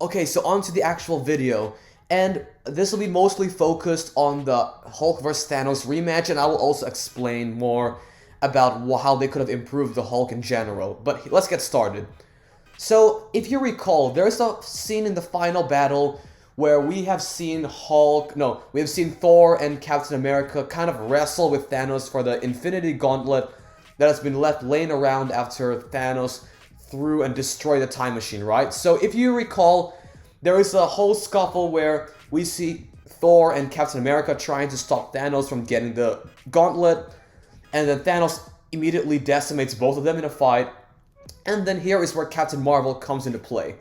Okay, so on to the actual video. And this will be mostly focused on the Hulk vs. Thanos rematch, and I will also explain more about how they could have improved the Hulk in general. But let's get started. So, if you recall, there's a scene in the final battle where we have seen we have seen Thor and Captain America kind of wrestle with Thanos for the Infinity Gauntlet that has been left laying around after Thanos threw and destroyed the time machine, right? So, if you recall, there is a whole scuffle where we see Thor and Captain America trying to stop Thanos from getting the gauntlet, and then Thanos immediately decimates both of them in a fight. And then here is where Captain Marvel comes into play.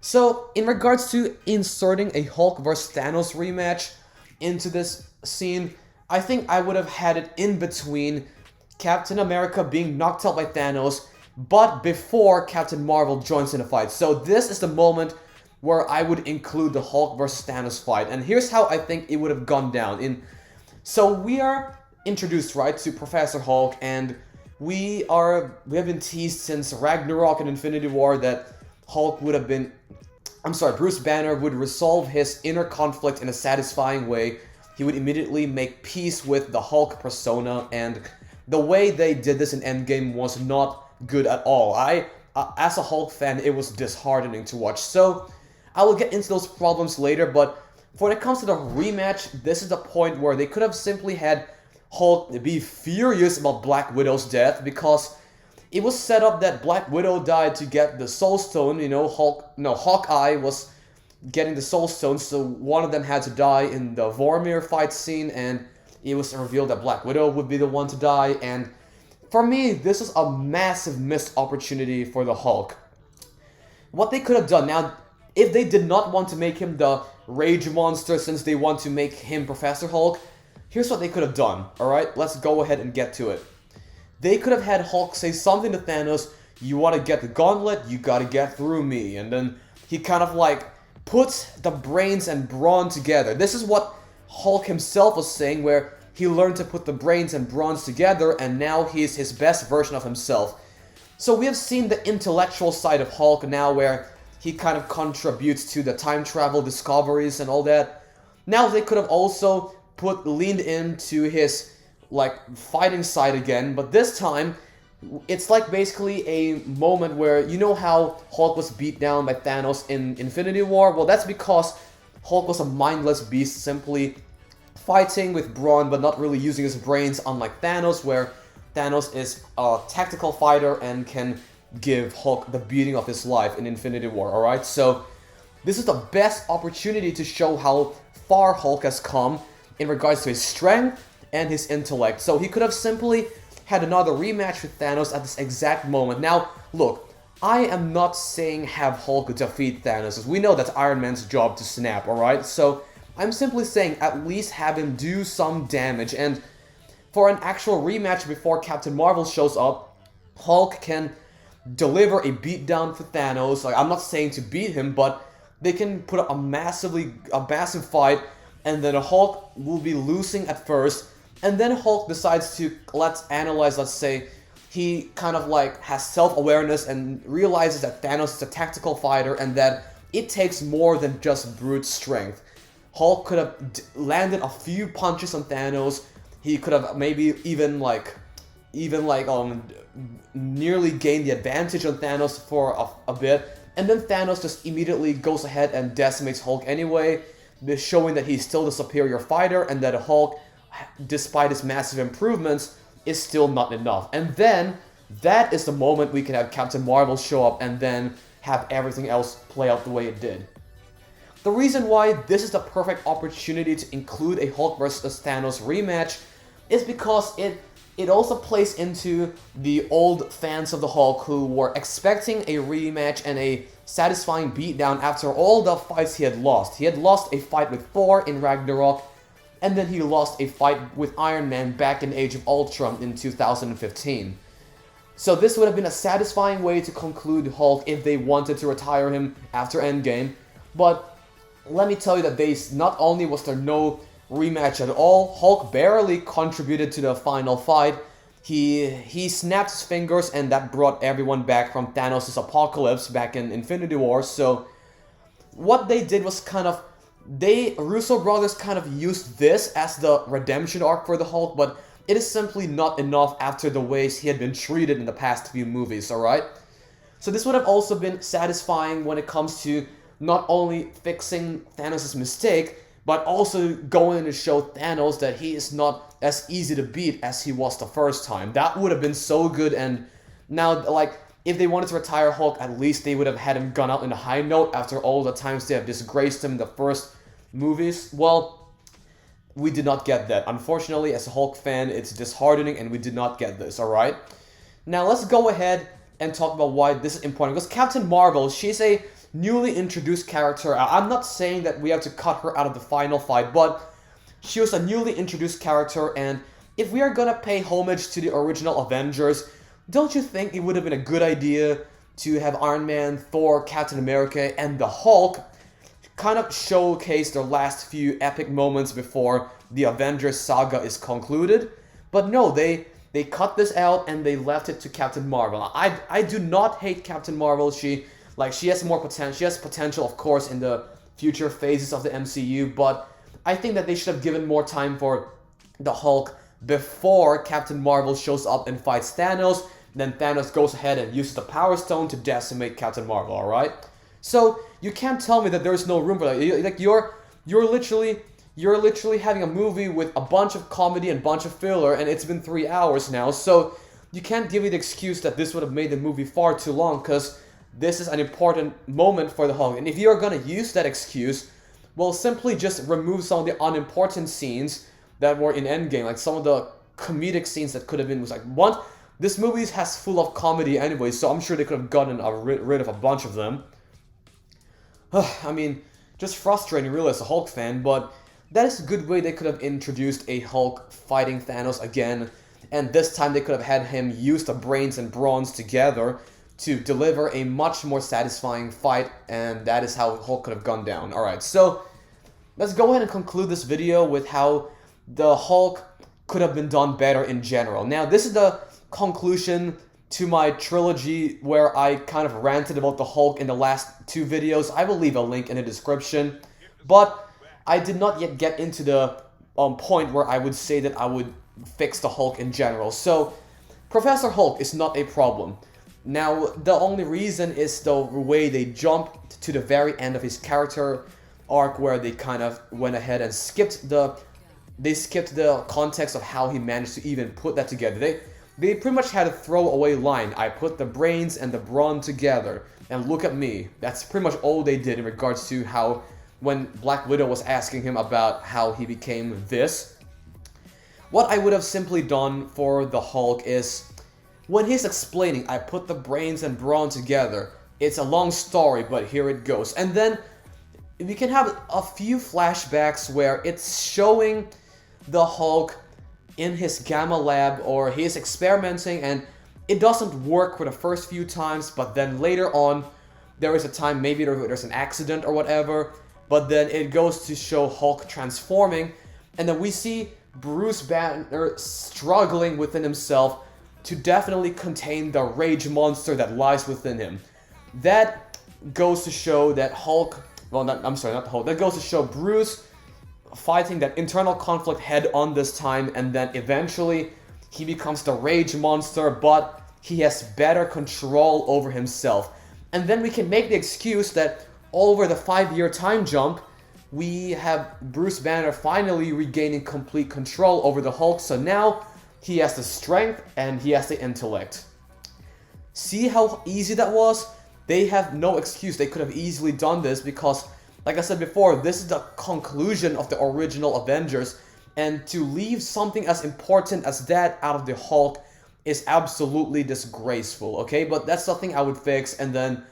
So, in regards to inserting a Hulk vs. Thanos rematch into this scene, I think I would have had it in between Captain America being knocked out by Thanos, but before Captain Marvel joins in the fight. So this is the moment where I would include the Hulk vs. Thanos fight. And here's how I think it would have gone down. So we are introduced, right, to Professor Hulk, and we have been teased since Ragnarok and Infinity War that Bruce Banner would resolve his inner conflict in a satisfying way. He would immediately make peace with the Hulk persona, and the way they did this in Endgame was not good at all. As a Hulk fan, it was disheartening to watch. So, I will get into those problems later, but when it comes to the rematch, this is the point where they could have simply had Hulk be furious about Black Widow's death, because it was set up that Black Widow died to get the Soul Stone. Hawkeye was getting the Soul Stone, so one of them had to die in the Vormir fight scene, and it was revealed that Black Widow would be the one to die, and for me, this is a massive missed opportunity for the Hulk. What they could have done, now, if they did not want to make him the Rage Monster since they want to make him Professor Hulk, here's what they could have done, alright? Let's go ahead and get to it. They could have had Hulk say something to Thanos: "You want to get the gauntlet, you gotta get through me." And then he kind of like puts the brains and brawn together. This is what Hulk himself was saying, where he learned to put the brains and bronze together, and now he's his best version of himself. So we have seen the intellectual side of Hulk now, where he kind of contributes to the time travel discoveries and all that. Now they could have also leaned into his fighting side again, but this time it's like basically a moment where, you know how Hulk was beat down by Thanos in Infinity War? Well, that's because Hulk was a mindless beast, simply fighting with brawn but not really using his brains, unlike Thanos, where Thanos is a tactical fighter and can give Hulk the beating of his life in Infinity War, alright? So this is the best opportunity to show how far Hulk has come in regards to his strength and his intellect. So he could have simply had another rematch with Thanos at this exact moment. Now, look, I am not saying have Hulk defeat Thanos, as we know that's Iron Man's job to snap, alright? So I'm simply saying at least have him do some damage, and for an actual rematch before Captain Marvel shows up, Hulk can deliver a beatdown for Thanos. I'm not saying to beat him, but they can put up a massive fight, and then Hulk will be losing at first, and then Hulk decides to, let's say, he kind of has self-awareness and realizes that Thanos is a tactical fighter and that it takes more than just brute strength. Hulk could have landed a few punches on Thanos. He could have maybe even nearly gained the advantage on Thanos for a bit, and then Thanos just immediately goes ahead and decimates Hulk anyway, showing that he's still the superior fighter, and that Hulk, despite his massive improvements, is still not enough. And then that is the moment we can have Captain Marvel show up and then have everything else play out the way it did. The reason why this is the perfect opportunity to include a Hulk vs. Thanos rematch is because it also plays into the old fans of the Hulk who were expecting a rematch and a satisfying beatdown after all the fights he had lost. He had lost a fight with Thor in Ragnarok, and then he lost a fight with Iron Man back in Age of Ultron in 2015. So this would have been a satisfying way to conclude Hulk if they wanted to retire him after Endgame, but let me tell you that not only was there no rematch at all, Hulk barely contributed to the final fight. He snapped his fingers, and that brought everyone back from Thanos' apocalypse back in Infinity War. So what they did was kind of, Russo brothers kind of used this as the redemption arc for the Hulk, but it is simply not enough after the ways he had been treated in the past few movies, alright? So this would have also been satisfying when it comes to not only fixing Thanos' mistake, but also going to show Thanos that he is not as easy to beat as he was the first time. That would have been so good, and now, like, if they wanted to retire Hulk, at least they would have had him gone out in a high note after all the times they have disgraced him in the first movies. Well, we did not get that. Unfortunately, as a Hulk fan, it's disheartening, and we did not get this, alright? Now, let's go ahead and talk about why this is important, because Captain Marvel, she's a newly introduced character. I'm not saying that we have to cut her out of the final fight, but she was a newly introduced character, and if we are gonna pay homage to the original Avengers, don't you think it would have been a good idea to have Iron Man, Thor, Captain America, and the Hulk kind of showcase their last few epic moments before the Avengers saga is concluded? But no, they cut this out and they left it to Captain Marvel. I do not hate Captain Marvel. She has more potential. She has potential, of course, in the future phases of the MCU, but I think that they should have given more time for the Hulk before Captain Marvel shows up and fights Thanos. Then Thanos goes ahead and uses the Power Stone to decimate Captain Marvel, alright? So, you can't tell me that there's no room for that. You're literally having a movie with a bunch of comedy and a bunch of filler, and it's been 3 hours now, so you can't give me the excuse that this would have made the movie far too long, because this is an important moment for the Hulk. And if you're gonna use that excuse, well, simply just remove some of the unimportant scenes that were in Endgame, like some of the comedic scenes that could have been, this movie has full of comedy anyway, so I'm sure they could have gotten rid of a bunch of them. I mean, just frustrating really as a Hulk fan, but that is a good way they could have introduced a Hulk fighting Thanos again, and this time they could have had him use the brains and brawns together to deliver a much more satisfying fight, and that is how Hulk could have gone down. Alright, so let's go ahead and conclude this video with how the Hulk could have been done better in general. Now, this is the conclusion to my trilogy where I kind of ranted about the Hulk in the last 2 videos. I will leave a link in the description, but I did not yet get into the point where I would say that I would fix the Hulk in general. So, Professor Hulk is not a problem. Now, the only reason is the way they jumped to the very end of his character arc, where they kind of went ahead and skipped the context of how he managed to even put that together. They pretty much had a throwaway line. I put the brains and the brawn together, and look at me. That's pretty much all they did in regards to how, when Black Widow was asking him about how he became this. What I would have simply done for the Hulk is, when he's explaining, I put the brains and brawn together, it's a long story, but here it goes. And then, we can have a few flashbacks where it's showing the Hulk in his gamma lab, or he's experimenting, and it doesn't work for the first few times, but then later on, there is a time, maybe there's an accident or whatever, but then it goes to show Hulk transforming, and then we see Bruce Banner struggling within himself to definitely contain the rage monster that lies within him. That goes to show that Hulk, well, I'm sorry, not Hulk, that goes to show Bruce fighting that internal conflict head on this time, and then eventually he becomes the rage monster, but he has better control over himself. And then we can make the excuse that over the 5-year time jump, we have Bruce Banner finally regaining complete control over the Hulk, so now he has the strength and he has the intellect. See how easy that was? They have no excuse. They could have easily done this because, like I said before, this is the conclusion of the original Avengers, and to leave something as important as that out of the Hulk is absolutely disgraceful, okay? But that's something I would fix. And then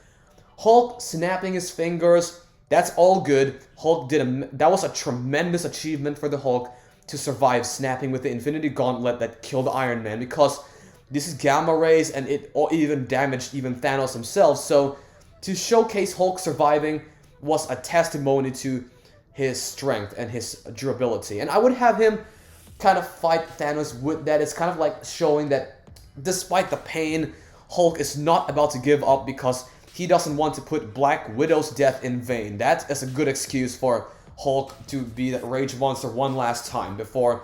Hulk snapping his fingers, that's all good. That was a tremendous achievement for the Hulk to survive snapping with the Infinity Gauntlet that killed Iron Man, because this is gamma rays and it even damaged even Thanos himself. So to showcase Hulk surviving was a testimony to his strength and his durability. And I would have him kind of fight Thanos with that. It's kind of like showing that despite the pain, Hulk is not about to give up, because he doesn't want to put Black Widow's death in vain. That is a good excuse for Hulk to be that rage monster one last time before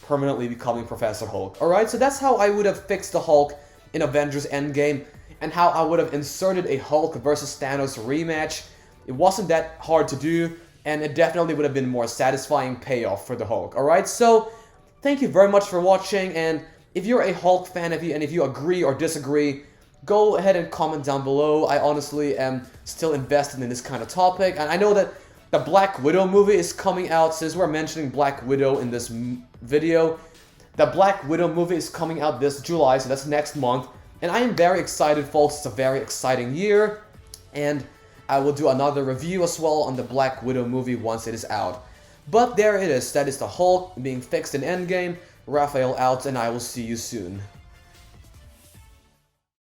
permanently becoming Professor Hulk. Alright, so that's how I would have fixed the Hulk in Avengers Endgame, and how I would have inserted a Hulk versus Thanos rematch. It wasn't that hard to do, and it definitely would have been more satisfying payoff for the Hulk. Alright, so thank you very much for watching, and if you're a Hulk fan, if you agree or disagree, go ahead and comment down below. I honestly am still invested in this kind of topic, and I know that the Black Widow movie is coming out. Since we're mentioning Black Widow in this video, the Black Widow movie is coming out this July, so that's next month, and I am very excited, folks. It's a very exciting year, and I will do another review as well on the Black Widow movie once it is out. But there it is. That is the Hulk being fixed in Endgame. Raphael out, and I will see you soon.